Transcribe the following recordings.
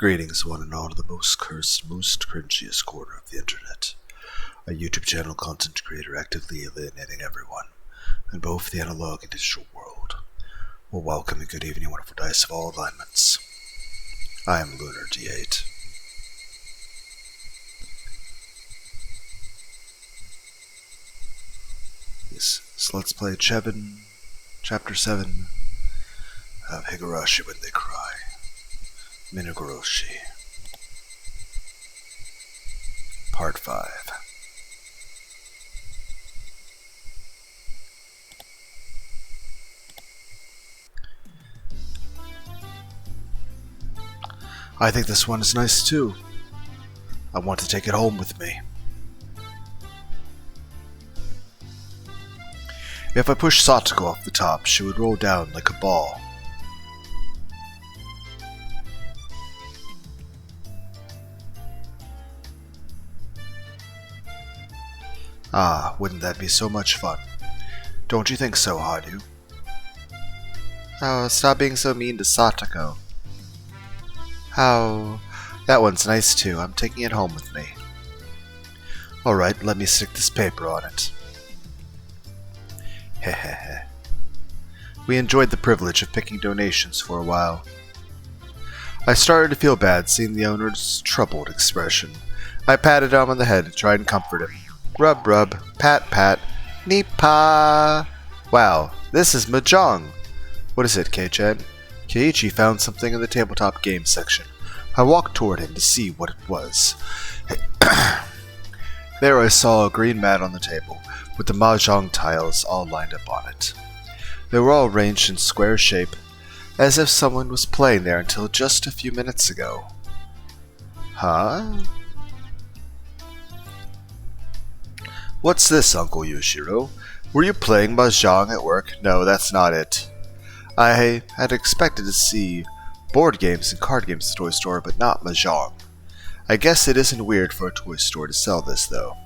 Greetings, one and all, to the most cursed, most cringiest corner of the internet. A YouTube channel content creator actively alienating everyone in both the analog and digital world. Well, welcome and good evening, wonderful dice of all alignments. I am Lunar D8. Yes, so let's play Chapter 7 of Higurashi When They Cry. Minagoroshi. Part 5. I think this one is nice too. I want to take it home with me. If I push Satoko off the top, she would roll down like a ball. Ah, wouldn't that be so much fun? Don't you think so, Haru? Oh, stop being so mean to Satoko. How... That one's nice too. I'm taking it home with me. Alright, let me stick this paper on it. Hehehe. We enjoyed the privilege of picking donations for a while. I started to feel bad seeing the owner's troubled expression. I patted him on the head to try and comfort him. Rub, rub, pat, pat, nipa. Wow, this is Mahjong. What is it, Kei-chan? Keiichi found something in the tabletop game section. I walked toward him to see what it was. There I saw a green mat on the table, with the Mahjong tiles all lined up on it. They were all arranged in square shape, as if someone was playing there until just a few minutes ago. Huh? What's this, Uncle Yoshiro? Were you playing Mahjong at work? No, that's not it. I had expected to see board games and card games at the toy store, but not Mahjong. I guess it isn't weird for a toy store to sell this, though.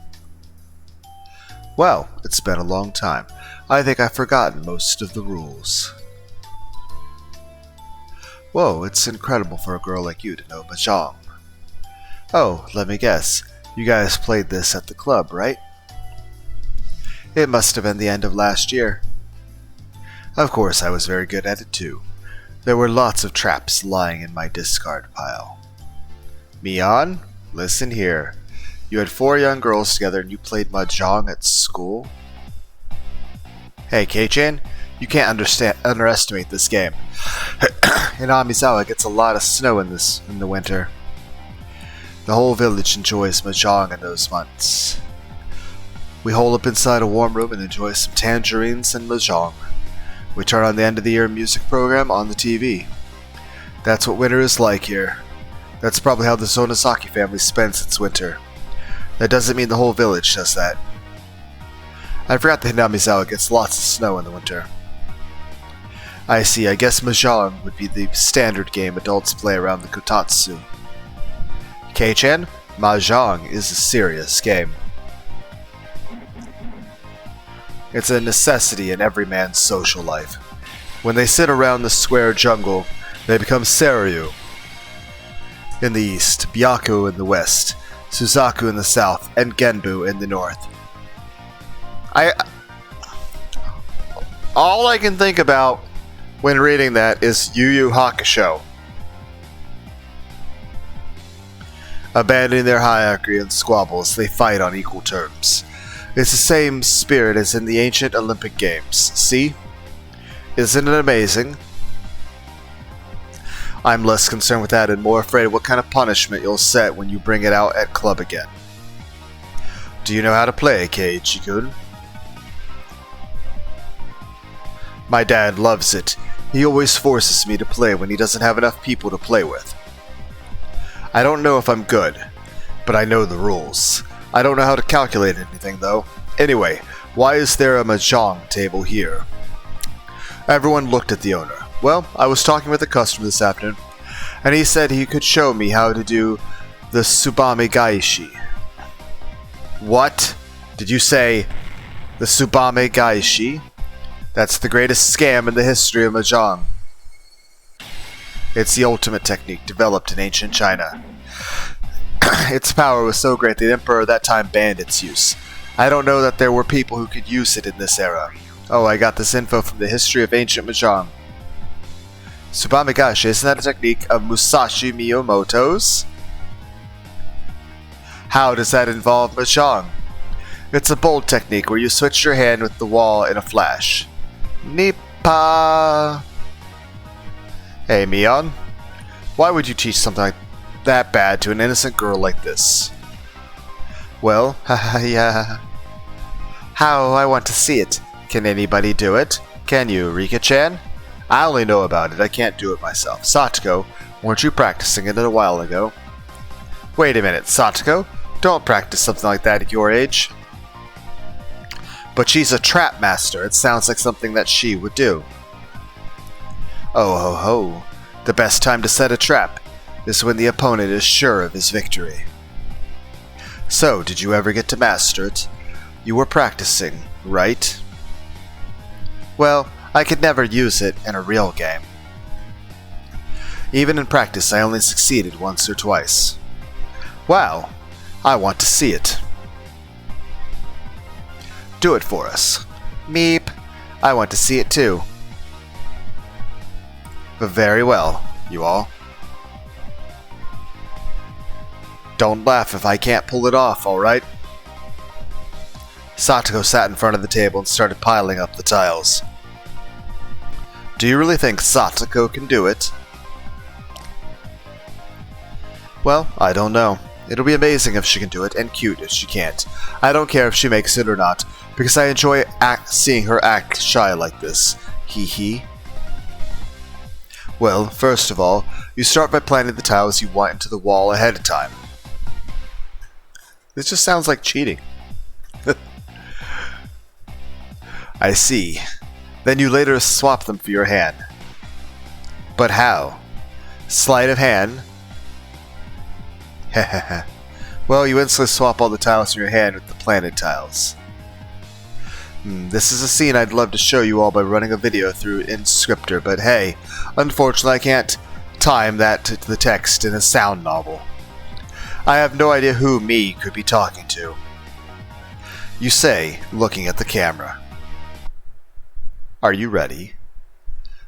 Well, it's been a long time. I think I've forgotten most of the rules. Whoa, it's incredible for a girl like you to know Mahjong. Oh, let me guess. You guys played this at the club, right? It must have been the end of last year. Of course, I was very good at it too. There were lots of traps lying in my discard pile. Mion, listen here. You had 4 young girls together and you played Mahjong at school? Hey, Kei-chan, you can't underestimate this game. Inamizawa gets a lot of snow in the winter. The whole village enjoys Mahjong in those months. We hole up inside a warm room and enjoy some tangerines and Mahjong. We turn on the end of the year music program on the TV. That's what winter is like here. That's probably how the Zonosaki family spends its winter. That doesn't mean the whole village does that. I forgot that Hinamizawa gets lots of snow in the winter. I see, I guess Mahjong would be the standard game adults play around the kotatsu. Kei-chan, Mahjong is a serious game. It's a necessity in every man's social life. When they sit around the square jungle, they become Seiryu in the east, Byaku in the west, Suzaku in the south, and Genbu in the north. All I can think about when reading that is Yu Yu Hakusho. Abandoning their hierarchy and squabbles, they fight on equal terms. It's the same spirit as in the ancient Olympic Games. See? Isn't it amazing? I'm less concerned with that and more afraid of what kind of punishment you'll set when you bring it out at club again. Do you know how to play, Keiichi-kun? My dad loves it. He always forces me to play when he doesn't have enough people to play with. I don't know if I'm good, but I know the rules. I don't know how to calculate anything, though. Anyway, why is there a Mahjong table here? Everyone looked at the owner. Well, I was talking with a customer this afternoon, and he said he could show me how to do the tsubame gaeshi. What? Did you say the tsubame gaeshi? That's the greatest scam in the history of Mahjong. It's the ultimate technique developed in ancient China. Its power was so great the emperor at that time banned its use. I don't know that there were people who could use it in this era. Oh, I got this info from the history of ancient Mahjong. Tsubame gaeshi, isn't that a technique of Musashi Miyamoto's? How does that involve Mahjong? It's a bold technique where you switch your hand with the wall in a flash. Nippa! Hey, Mion. Why would you teach something like that bad to an innocent girl like this? Well, yeah. How? I want to see it. Can anybody do it? Can you, Rika-chan? I only know about it. I can't do it myself. Satoko, weren't you practicing it a while ago? Wait a minute, Satoko? Don't practice something like that at your age. But she's a trap master. It sounds like something that she would do. Oh ho ho. The best time to set a trap is when the opponent is sure of his victory. So, did you ever get to master it? You were practicing, right? Well, I could never use it in a real game. Even in practice, I only succeeded once or twice. Wow, I want to see it. Do it for us. Meep. I want to see it too. But very well, you all. Don't laugh if I can't pull it off, alright? Satoko sat in front of the table and started piling up the tiles. Do you really think Satoko can do it? Well, I don't know. It'll be amazing if she can do it, and cute if she can't. I don't care if she makes it or not, because I enjoy seeing her act shy like this. Hee hee. Well, first of all, you start by planting the tiles you want into the wall ahead of time. This just sounds like cheating. I see. Then you later swap them for your hand. But how? Sleight of hand? Hehehe. Well, you instantly swap all the tiles in your hand with the planted tiles. This is a scene I'd love to show you all by running a video through InScriptor, but hey, unfortunately I can't time that to the text in a sound novel. I have no idea who me could be talking to. You say, looking at the camera. Are you ready?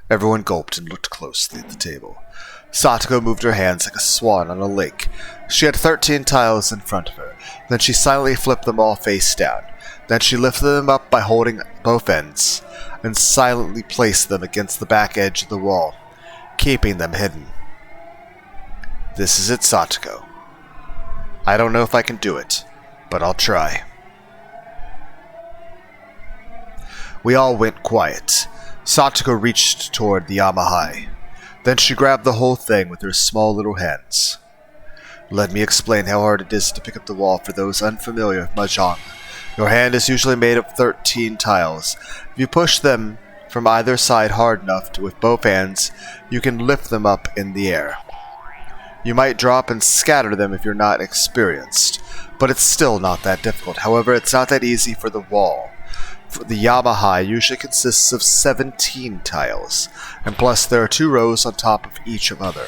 Everyone gulped and looked closely at the table. Satoko moved her hands like a swan on a lake. She had 13 tiles in front of her. Then she silently flipped them all face down. Then she lifted them up by holding both ends, and silently placed them against the back edge of the wall, keeping them hidden. This is it, Satoko. I don't know if I can do it, but I'll try. We all went quiet. Satoko reached toward the Yamahai. Then she grabbed the whole thing with her small little hands. Let me explain how hard it is to pick up the wall for those unfamiliar with Mahjong. Your hand is usually made of 13 tiles. If you push them from either side hard enough with both hands, you can lift them up in the air. You might drop and scatter them if you're not experienced, but it's still not that difficult. However, it's not that easy for the wall. The Yamahai usually consists of 17 tiles, and plus there are 2 rows on top of each other.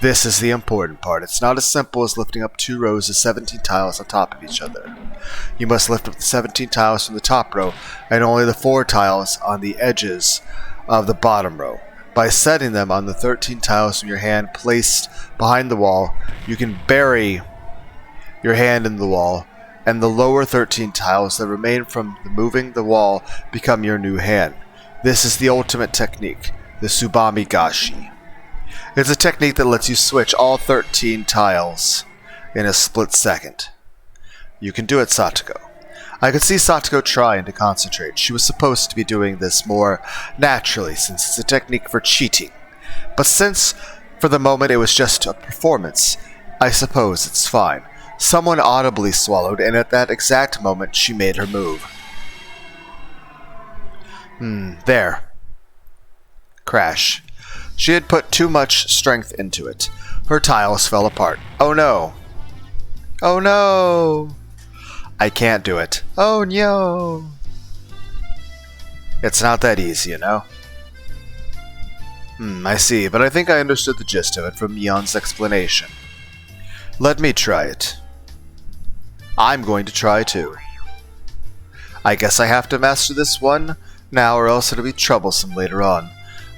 This is the important part. It's not as simple as lifting up 2 rows of 17 tiles on top of each other. You must lift up the 17 tiles from the top row, and only the 4 tiles on the edges of the bottom row. By setting them on the 13 tiles from your hand placed behind the wall, you can bury your hand in the wall, and the lower 13 tiles that remain from moving the wall become your new hand. This is the ultimate technique, the tsubame gaeshi. It's a technique that lets you switch all 13 tiles in a split second. You can do it, Satoko. I could see Satoko trying to concentrate. She was supposed to be doing this more naturally since it's a technique for cheating. But since, for the moment, it was just a performance, I suppose it's fine. Someone audibly swallowed, and at that exact moment, she made her move. There. Crash. She had put too much strength into it. Her tiles fell apart. Oh no. Oh no. I can't do it. Oh no. It's not that easy, you know. I see, but I think I understood the gist of it from Mion's explanation. Let me try it. I'm going to try too. I guess I have to master this one now or else it'll be troublesome later on.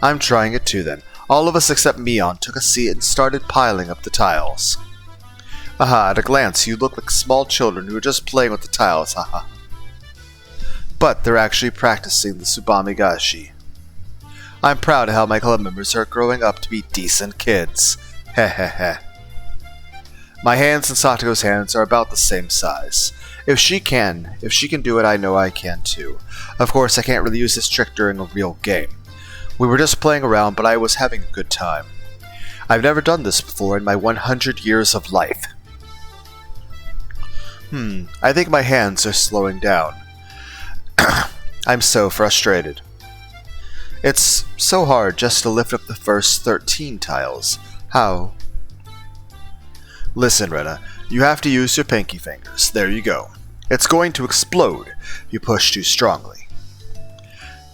I'm trying it too then. All of us except Mion took a seat and started piling up the tiles. Aha, at a glance you look like small children who are just playing with the tiles, haha. But they're actually practicing the tsubame gaeshi. I'm proud of how my club members are growing up to be decent kids. Hehehe. My hands and Sato's hands are about the same size. If she can do it, I know I can too. Of course, I can't really use this trick during a real game. We were just playing around, but I was having a good time. I've never done this before in my 100 years of life. I think my hands are slowing down. I'm so frustrated. It's so hard just to lift up the first 13 tiles. How? Listen, Rena, you have to use your pinky fingers. There you go. It's going to explode if you push too strongly.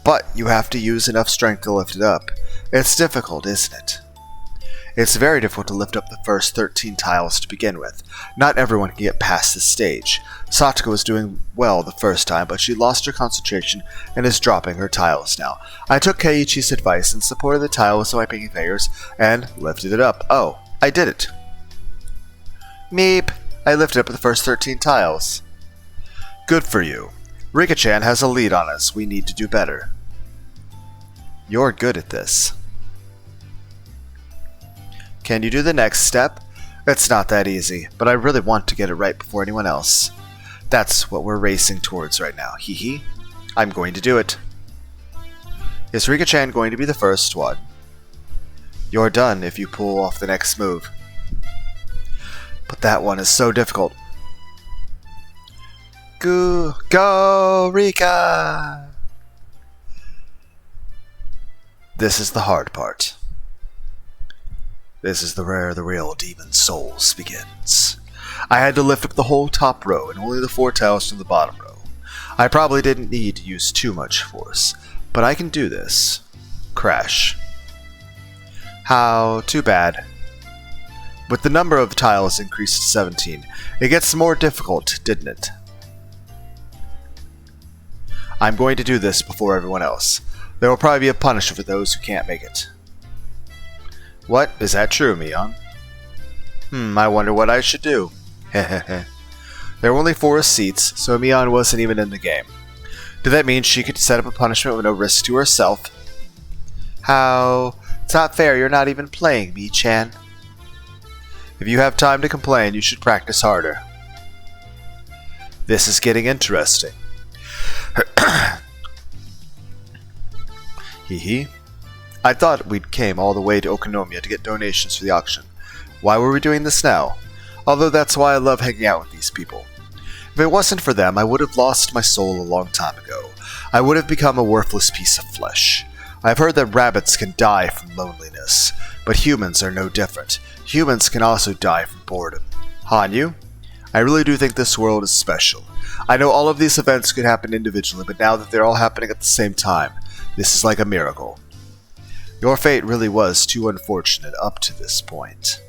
But you have to use enough strength to lift it up. It's difficult, isn't it? It's very difficult to lift up the first 13 tiles to begin with. Not everyone can get past this stage. Satoko was doing well the first time, but she lost her concentration and is dropping her tiles now. I took Keiichi's advice and supported the tiles with my pinky fingers and lifted it up. Oh, I did it. Meep! I lifted up the first 13 tiles. Good for you. Rika-chan has a lead on us. We need to do better. You're good at this. Can you do the next step? It's not that easy, but I really want to get it right before anyone else. That's what we're racing towards right now. Hee hee. I'm going to do it. Is Rika-chan going to be the first one? You're done if you pull off the next move. But that one is so difficult. Go, Rika! This is the hard part. This is where the real demon souls begins. I had to lift up the whole top row and only the 4 tiles from the bottom row. I probably didn't need to use too much force, but I can do this. Crash. How too bad. With the number of tiles increased to 17, it gets more difficult, didn't it? I'm going to do this before everyone else. There will probably be a punishment for those who can't make it. What? Is that true, Mion? I wonder what I should do. Hehehe. There were only 4 seats, so Mion wasn't even in the game. Did that mean she could set up a punishment with no risk to herself? How? It's not fair, you're not even playing, Mi-chan. If you have time to complain, you should practice harder. This is getting interesting. Hee hee. I thought we'd came all the way to Okonomiya to get donations for the auction. Why were we doing this now? Although that's why I love hanging out with these people. If it wasn't for them, I would have lost my soul a long time ago. I would have become a worthless piece of flesh. I've heard that rabbits can die from loneliness, but humans are no different. Humans can also die from boredom. Hanyu? I really do think this world is special. I know all of these events could happen individually, but now that they're all happening at the same time, this is like a miracle. Your fate really was too unfortunate up to this point.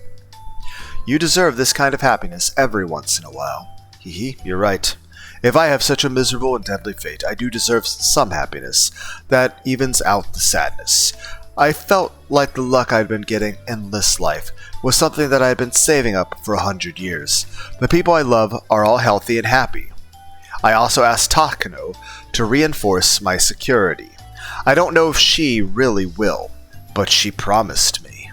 You deserve this kind of happiness every once in a while. Hee hee, you're right. If I have such a miserable and deadly fate, I do deserve some happiness that evens out the sadness. I felt like the luck I'd been getting in this life was something that I had been saving up for 100 years. The people I love are all healthy and happy. I also asked Takano to reinforce my security. I don't know if she really will, but she promised me.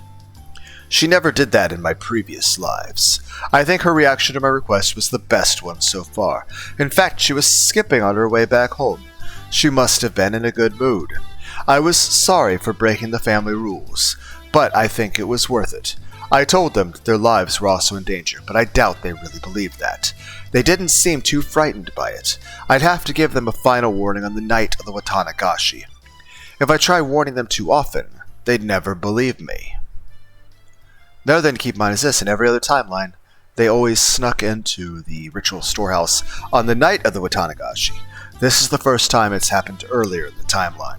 She never did that in my previous lives. I think her reaction to my request was the best one so far. In fact, she was skipping on her way back home. She must have been in a good mood. I was sorry for breaking the family rules, but I think it was worth it. I told them that their lives were also in danger, but I doubt they really believed that. They didn't seem too frightened by it. I'd have to give them a final warning on the night of the Watanagashi. If I try warning them too often, they'd never believe me. Another thing to keep in mind is this: in every other timeline, they always snuck into the ritual storehouse on the night of the Watanagashi. This is the first time it's happened earlier in the timeline.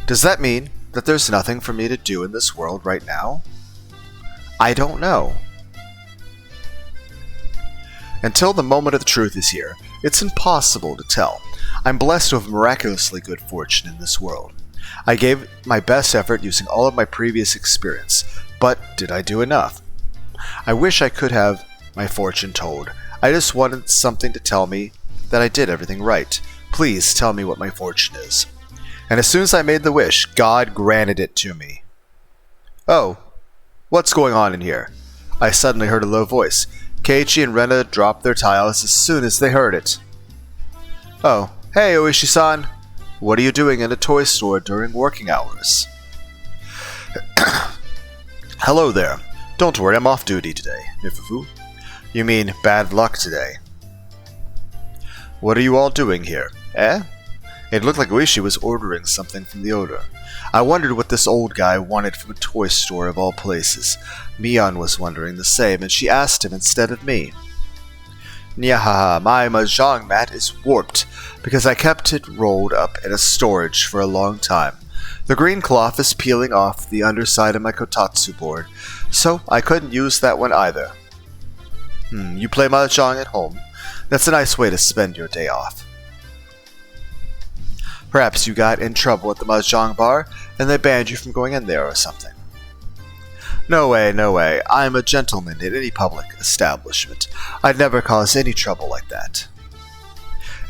Does that mean That there's nothing for me to do in this world right now? I don't know. Until the moment of the truth is here, it's impossible to tell. I'm blessed with miraculously good fortune in this world. I gave my best effort using all of my previous experience, but did I do enough? I wish I could have my fortune told. I just wanted something to tell me that I did everything right. Please tell me what my fortune is. And as soon as I made the wish, God granted it to me. Oh, what's going on in here? I suddenly heard a low voice. Keiichi and Rena dropped their tiles as soon as they heard it. Oh, hey Oishi-san. What are you doing in a toy store during working hours? Hello there. Don't worry, I'm off duty today, Nifufu. You mean bad luck today. What are you all doing here, eh? It looked like Oishi was ordering something from the odor. I wondered what this old guy wanted from a toy store of all places. Mion was wondering the same, and she asked him instead of me. Nyahaha, my mahjong mat is warped, because I kept it rolled up in a storage for a long time. The green cloth is peeling off the underside of my kotatsu board, so I couldn't use that one either. You play mahjong at home? That's a nice way to spend your day off. Perhaps you got in trouble at the mahjong bar, and they banned you from going in there or something. No way, no way. I'm a gentleman in any public establishment. I'd never cause any trouble like that.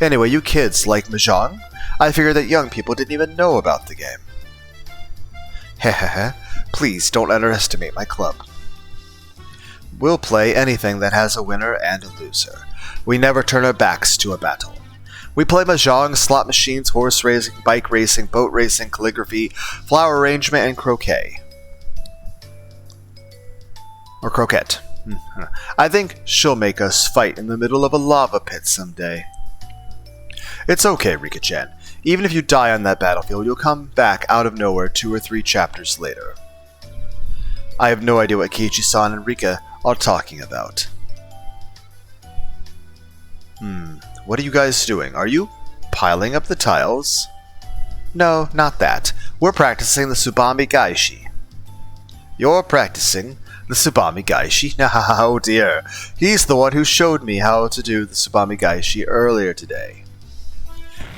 Anyway, you kids like mahjong? I figured that young people didn't even know about the game. Hehehe. Please don't underestimate my club. We'll play anything that has a winner and a loser. We never turn our backs to a battle. We play mahjong, slot machines, horse racing, bike racing, boat racing, calligraphy, flower arrangement, and croquet. Or croquette. I think she'll make us fight in the middle of a lava pit someday. It's okay, Rika-chan. Even if you die on that battlefield, you'll come back out of nowhere 2 or 3 chapters later. I have no idea what Keiichi-san and Rika are talking about. What are you guys doing? Are you piling up the tiles? No, not that. We're practicing the tsubame gaeshi. You're practicing the tsubame gaeshi? Oh dear. He's the one who showed me how to do the tsubame gaeshi earlier today.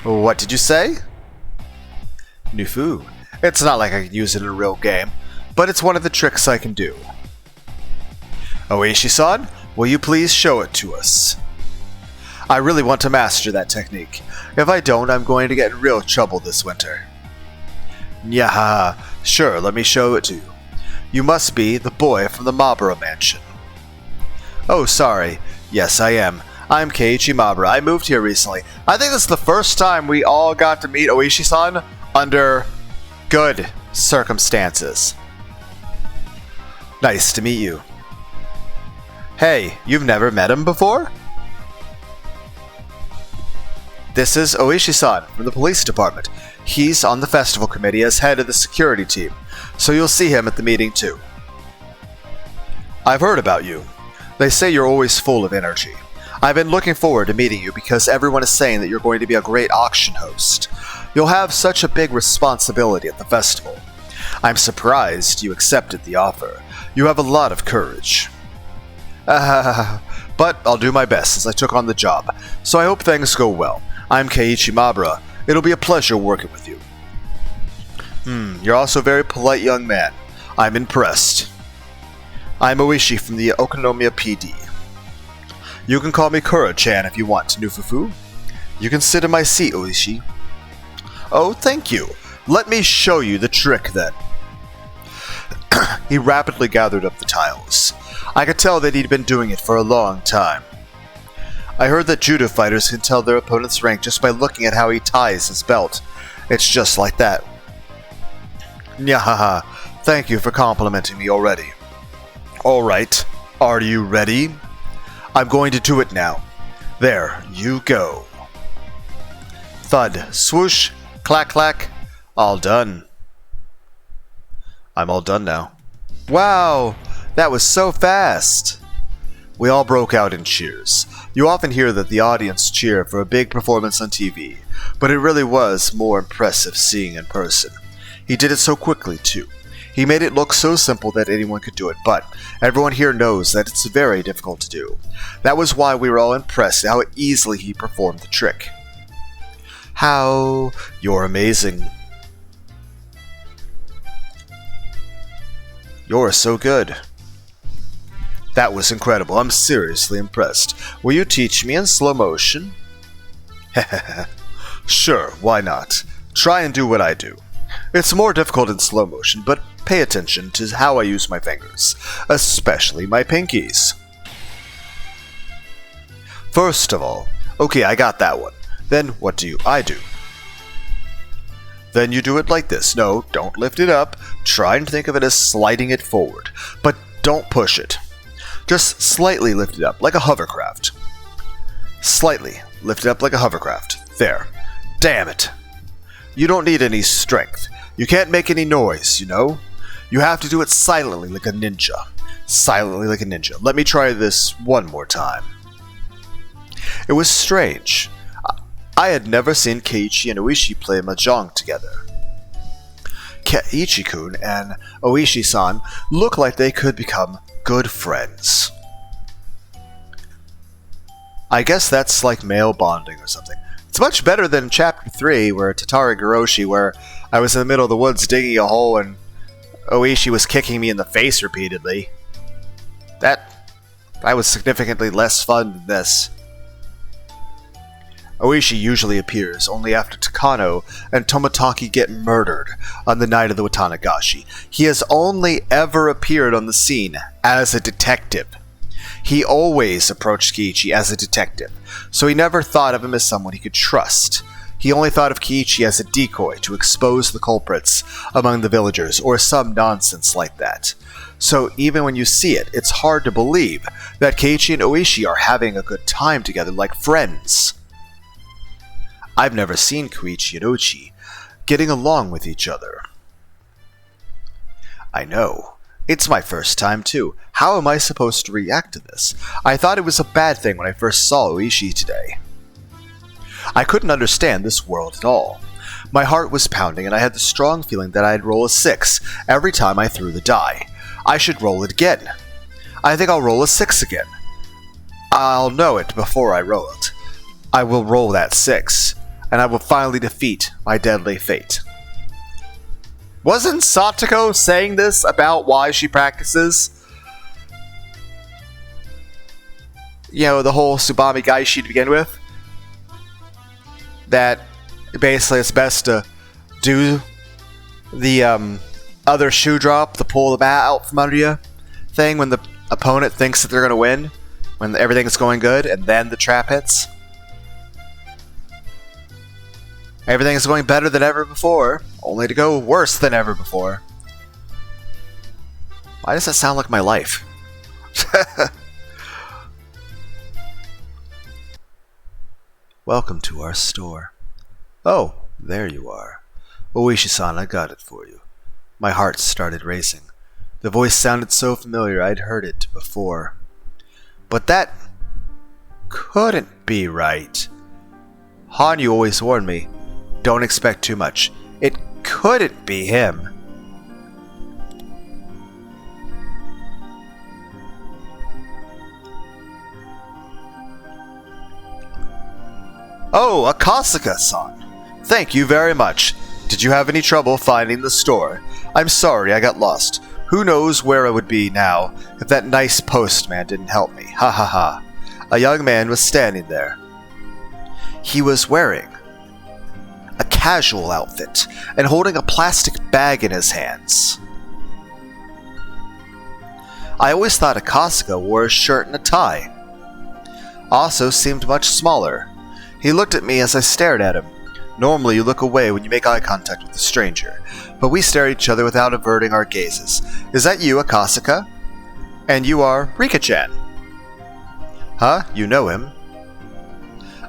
What did you say? Nufu. It's not like I can use it in a real game, but it's one of the tricks I can do. Oishi-san, will you please show it to us? I really want to master that technique. If I don't, I'm going to get in real trouble this winter. Nyaha, sure, let me show it to you. You must be the boy from the Mabura mansion. Oh, sorry. Yes, I am. I'm Keiichi Mabura. I moved here recently. I think this is the first time we all got to meet Oishi-san under good circumstances. Nice to meet you. Hey, you've never met him before? This is Oishi-san from the police department. He's on the festival committee as head of the security team, so you'll see him at the meeting too. I've heard about you. They say you're always full of energy. I've been looking forward to meeting you because everyone is saying that you're going to be a great auction host. You'll have such a big responsibility at the festival. I'm surprised you accepted the offer. You have a lot of courage. But I'll do my best as I took on the job, so I hope things go well. I'm Keiichi Mabura. It'll be a pleasure working with you. You're also a very polite young man. I'm impressed. I'm Oishi from the Okonomiya PD. You can call me Kura-chan if you want, Nufufu. You can sit in my seat, Oishi. Oh, thank you. Let me show you the trick then. He rapidly gathered up the tiles. I could tell that he'd been doing it for a long time. I heard that judo fighters can tell their opponent's rank just by looking at how he ties his belt. It's just like that. Nyahaha, thank you for complimenting me already. Alright, are you ready? I'm going to do it now. There, you go. Thud, swoosh, clack clack, all done. I'm all done now. Wow, that was so fast. We all broke out in cheers. You often hear that the audience cheer for a big performance on TV, but it really was more impressive seeing in person. He did it so quickly, too. He made it look so simple that anyone could do it, but everyone here knows that it's very difficult to do. That was why we were all impressed at how easily he performed the trick. How you're amazing. You're so good. That was incredible. I'm seriously impressed. Will you teach me in slow motion? Sure, why not? Try and do what I do. It's more difficult in slow motion, but pay attention to how I use my fingers, especially my pinkies. First of all, okay, I got that one. Then what do I do? Then you do it like this. No, don't lift it up. Try and think of it as sliding it forward, but don't push it. Just slightly lift it up, like a hovercraft. Slightly lift it up like a hovercraft. There. Damn it. You don't need any strength. You can't make any noise, you know? You have to do it silently like a ninja. Silently like a ninja. Let me try this one more time. It was strange. I had never seen Keiichi and Oishi play mahjong together. Keiichi-kun and Oishi-san looked like they could become good friends. I guess that's like male bonding or something. It's much better than Chapter 3, where Higurashi, where I was in the middle of the woods digging a hole and Oishi was kicking me in the face repeatedly. That was significantly less fun than this. Oishi usually appears only after Takano and Tomotaki get murdered on the night of the Watanagashi. He has only ever appeared on the scene as a detective. He always approached Keiichi as a detective, so he never thought of him as someone he could trust. He only thought of Keiichi as a decoy to expose the culprits among the villagers, or some nonsense like that. So even when you see it, it's hard to believe that Keiichi and Oishi are having a good time together like friends. I've never seen Keiichi and Oishi getting along with each other. I know. It's my first time too. How am I supposed to react to this? I thought it was a bad thing when I first saw Oishi today. I couldn't understand this world at all. My heart was pounding and I had the strong feeling that I'd roll a 6 every time I threw the die. I should roll it again. I think I'll roll a 6 again. I'll know it before I roll it. I will roll that 6, and I will finally defeat my deadly fate. Wasn't Satoko saying this about why she practices? You know, the whole tsubame gaeshi to begin with? That basically it's best to do the other shoe drop, the pull the bat out from under you thing when the opponent thinks that they're going to win, when everything's going good, and then the trap hits. Everything is going better than ever before, only to go worse than ever before. Why does that sound like my life? Welcome to our store. Oh, there you are. Oishi-san, I got it for you. My heart started racing. The voice sounded so familiar I'd heard it before. But that couldn't be right. Hanyu always warned me, don't expect too much. It couldn't be him. Oh, Akasaka-san. Thank you very much. Did you have any trouble finding the store? I'm sorry I got lost. Who knows where I would be now if that nice postman didn't help me. Ha ha ha. A young man was standing there. He was wearing a casual outfit and holding a plastic bag in his hands. I always thought Akasaka wore a shirt and a tie. Also seemed much smaller. He looked at me as I stared at him. Normally you look away when you make eye contact with a stranger, but we stare at each other without averting our gazes. Is that you, Akasaka? And you are Rika-chan. Huh? You know him?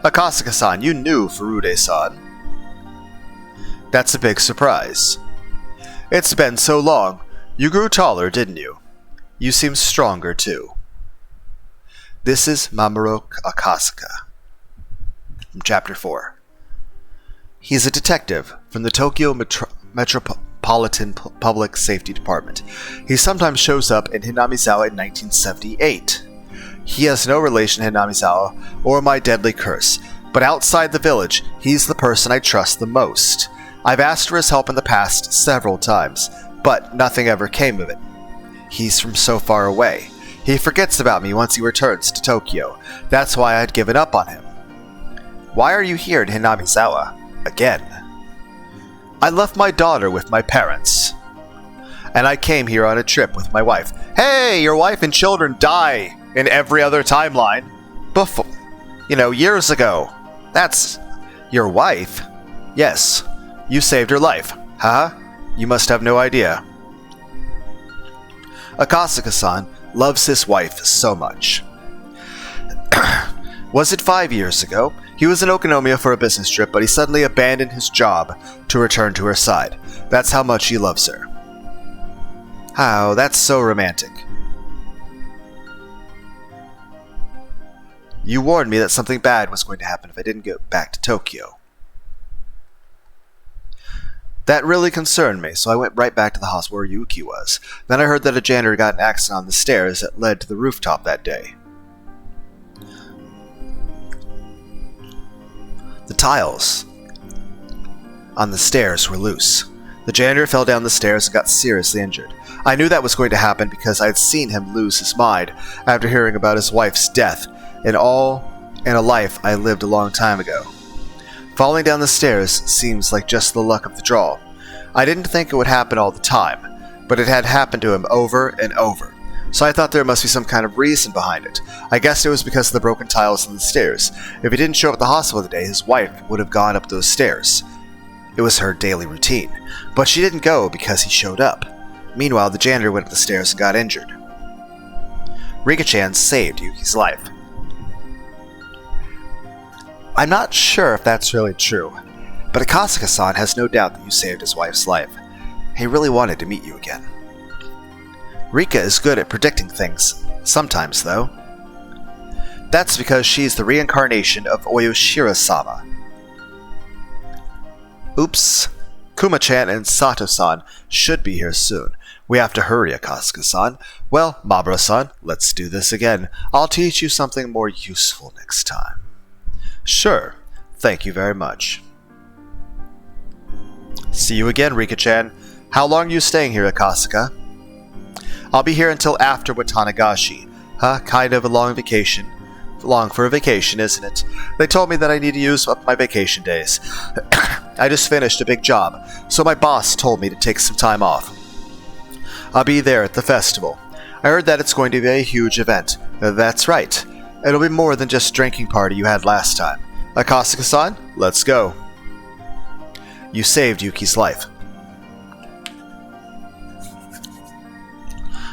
Akasaka-san, you knew Furude-san. That's a big surprise. It's been so long. You grew taller, didn't you? You seem stronger, too. This is Mamoru Akasaka. From Chapter 4. He's a detective from the Tokyo Metropolitan Metropolitan Public Safety Department. He sometimes shows up in Hinamizawa in 1978. He has no relation to Hinamizawa or my deadly curse, but outside the village, he's the person I trust the most. I've asked for his help in the past several times, but nothing ever came of it. He's from so far away. He forgets about me once he returns to Tokyo. That's why I had given up on him. Why are you here in Hinamizawa? Again. I left my daughter with my parents. And I came here on a trip with my wife. Hey, your wife and children die in every other timeline. Before, years ago. That's your wife? Yes. You saved her life. Huh? You must have no idea. Akasaka-san loves his wife so much. Was it 5 years ago? He was in Okinomiya for a business trip, but he suddenly abandoned his job to return to her side. That's how much he loves her. How, that's so romantic. You warned me that something bad was going to happen if I didn't get back to Tokyo. That really concerned me, so I went right back to the house where Yuki was. Then I heard that a janitor got in an accident on the stairs that led to the rooftop that day. The tiles on the stairs were loose. The janitor fell down the stairs and got seriously injured. I knew that was going to happen because I had seen him lose his mind after hearing about his wife's death and all in a life I lived a long time ago. Falling down the stairs seems like just the luck of the draw. I didn't think it would happen all the time, but it had happened to him over and over. So I thought there must be some kind of reason behind it. I guessed it was because of the broken tiles in the stairs. If he didn't show up at the hospital today, his wife would have gone up those stairs. It was her daily routine. But she didn't go because he showed up. Meanwhile, the janitor went up the stairs and got injured. Rika-chan saved Yuki's life. I'm not sure if that's really true, but Akasaka-san has no doubt that you saved his wife's life. He really wanted to meet you again. Rika is good at predicting things, sometimes though. That's because she's the reincarnation of Oyoshira-sama. Oops. Kuma-chan and Sato-san should be here soon. We have to hurry, Akasaka-san. Well, Mabara-san, let's do this again. I'll teach you something more useful next time. Sure. Thank you very much. See you again, Rika-chan. How long are you staying here, Akasaka? I'll be here until after Watanagashi. Kind of a long vacation. Long for a vacation, isn't it? They told me that I need to use up my vacation days. I just finished a big job, so my boss told me to take some time off. I'll be there at the festival. I heard that it's going to be a huge event. That's right. It'll be more than just drinking party you had last time. Akasaka-san, let's go. You saved Yuki's life.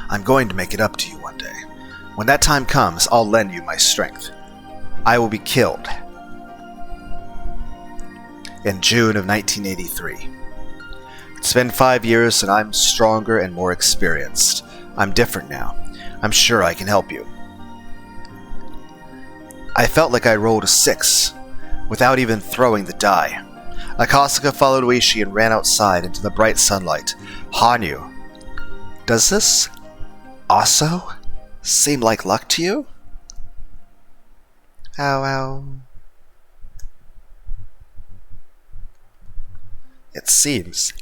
I'm going to make it up to you one day. When that time comes, I'll lend you my strength. I will be killed. In June of 1983. It's been 5 years and I'm stronger and more experienced. I'm different now. I'm sure I can help you. I felt like I rolled a 6, without even throwing the die. Akasaka followed Ueshi and ran outside into the bright sunlight. Hanyu, does this also seem like luck to you? Ow. It seems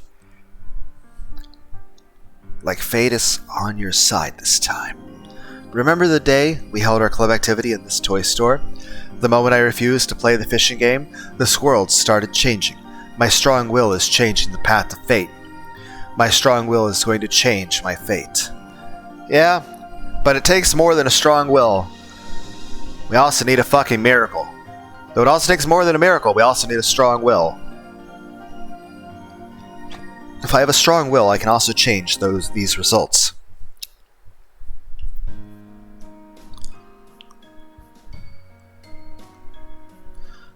like fate is on your side this time. Remember the day we held our club activity in this toy store? The moment I refused to play the fishing game, this world started changing. My strong will is changing the path of fate. My strong will is going to change my fate. Yeah, but it takes more than a strong will. We also need a fucking miracle. Though it also takes more than a miracle, we also need a strong will. If I have a strong will, I can also change these results.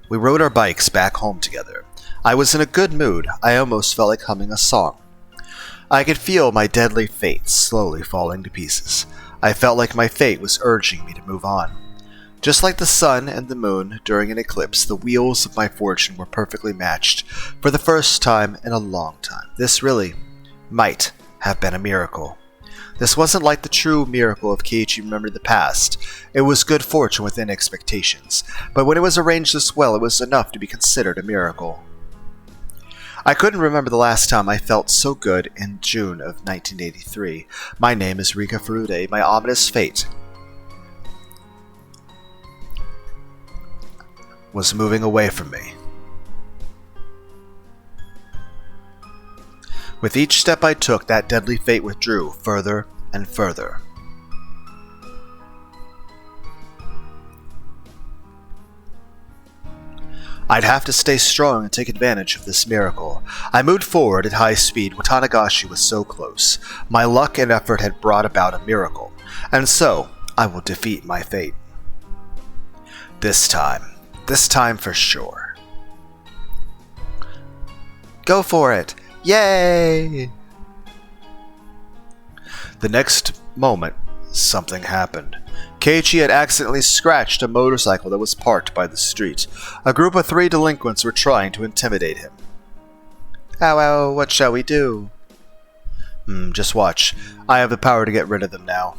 We rode our bikes back home together. I was in a good mood. I almost felt like humming a song. I could feel my deadly fate slowly falling to pieces. I felt like my fate was urging me to move on. Just like the sun and the moon during an eclipse, the wheels of my fortune were perfectly matched for the first time in a long time. This really might have been a miracle. This wasn't like the true miracle of Keiichi remembered in the past. It was good fortune within expectations, but when it was arranged this well, it was enough to be considered a miracle. I couldn't remember the last time I felt so good in June of 1983. My name is Rika Furude. My ominous fate was moving away from me. With each step I took, that deadly fate withdrew further and further. I'd have to stay strong and take advantage of this miracle. I moved forward at high speed when Tanagashi was so close. My luck and effort had brought about a miracle, and so I will defeat my fate. This time for sure. Go for it! Yay! The next moment, something happened. Keiichi had accidentally scratched a motorcycle that was parked by the street. A group of 3 delinquents were trying to intimidate him. Ow, what shall we do? Just watch. I have the power to get rid of them now.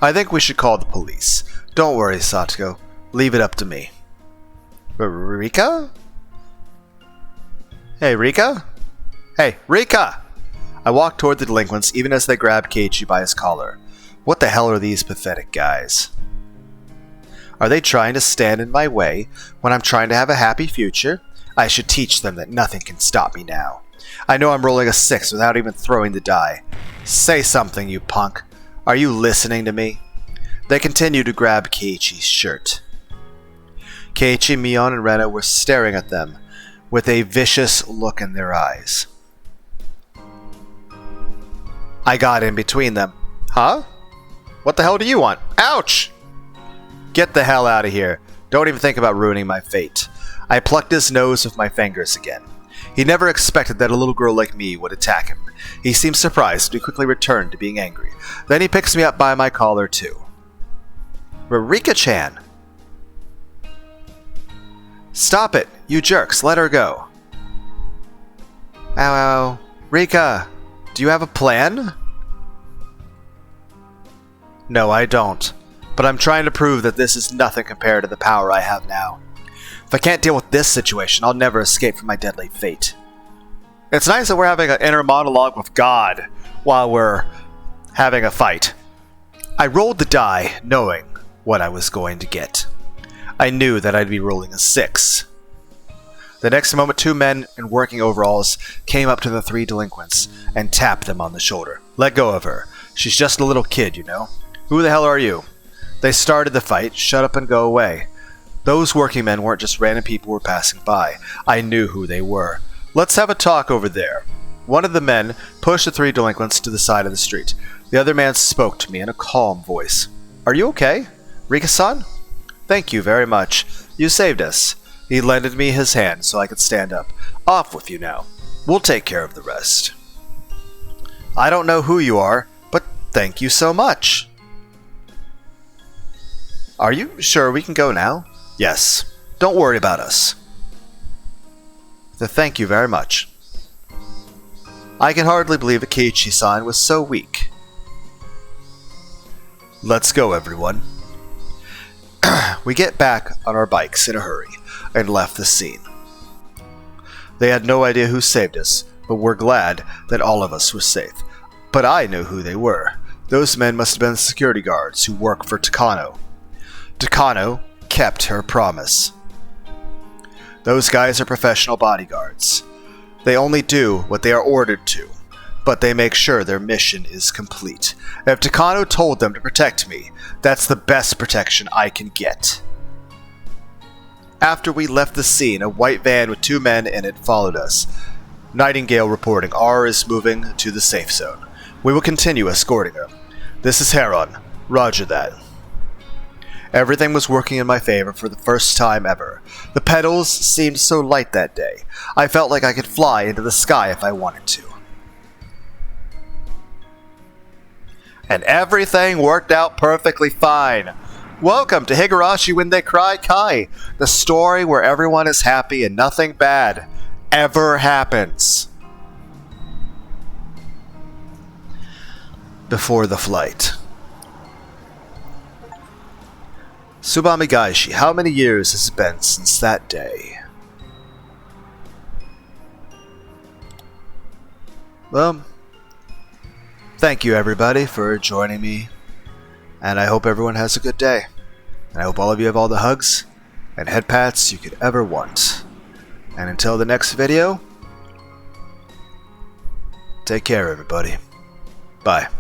I think we should call the police. Don't worry, Satoko. Leave it up to me. Rika? Hey, Rika? Hey, Rika! I walked toward the delinquents even as they grabbed Keiichi by his collar. What the hell are these pathetic guys? Are they trying to stand in my way when I'm trying to have a happy future? I should teach them that nothing can stop me now. I know I'm rolling a 6 without even throwing the die. Say something, you punk. Are you listening to me? They continued to grab Keiichi's shirt. Keiichi, Mion, and Rena were staring at them with a vicious look in their eyes. I got in between them. Huh? What the hell do you want? Ouch! Get the hell out of here. Don't even think about ruining my fate. I plucked his nose with my fingers again. He never expected that a little girl like me would attack him. He seemed surprised, but he quickly returned to being angry. Then he picks me up by my collar, too. Rika-chan! Stop it, you jerks, let her go. Ow. Rika, do you have a plan? No, I don't. But I'm trying to prove that this is nothing compared to the power I have now. If I can't deal with this situation, I'll never escape from my deadly fate. It's nice that we're having an inner monologue with God while we're having a fight. I rolled the die, knowing what I was going to get. I knew that I'd be rolling a 6. The next moment, 2 men in working overalls came up to the 3 delinquents and tapped them on the shoulder. Let go of her. She's just a little kid, you know. Who the hell are you? They started the fight. Shut up and go away. Those working men weren't just random people who were passing by. I knew who they were. Let's have a talk over there. One of the men pushed the 3 delinquents to the side of the street. The other man spoke to me in a calm voice. Are you okay? Rika-san? Thank you very much. You saved us. He lended me his hand so I could stand up. Off with you now. We'll take care of the rest. I don't know who you are, but thank you so much. Are you sure we can go now? Yes. Don't worry about us. Thank you very much. I can hardly believe that Keiichi-san was so weak. Let's go, everyone. We get back on our bikes in a hurry and left the scene. They had no idea who saved us, but we're glad that all of us were safe. But I knew who they were. Those men must have been security guards who work for Takano. Takano kept her promise. Those guys are professional bodyguards. They only do what they are ordered to, but they make sure their mission is complete. If Takano told them to protect me, that's the best protection I can get. After we left the scene, a white van with 2 men in it followed us. Nightingale reporting. R is moving to the safe zone. We will continue escorting her. This is Heron. Roger that. Everything was working in my favor for the first time ever. The petals seemed so light that day. I felt like I could fly into the sky if I wanted to. And everything worked out perfectly fine. Welcome to Higurashi When They Cry Kai, the story where everyone is happy and nothing bad ever happens. before the flight. Tsubame gaeshi, how many years has it been since that day? Well, thank you everybody for joining me, and I hope everyone has a good day. And I hope all of you have all the hugs and head pats you could ever want. And until the next video, take care everybody. Bye.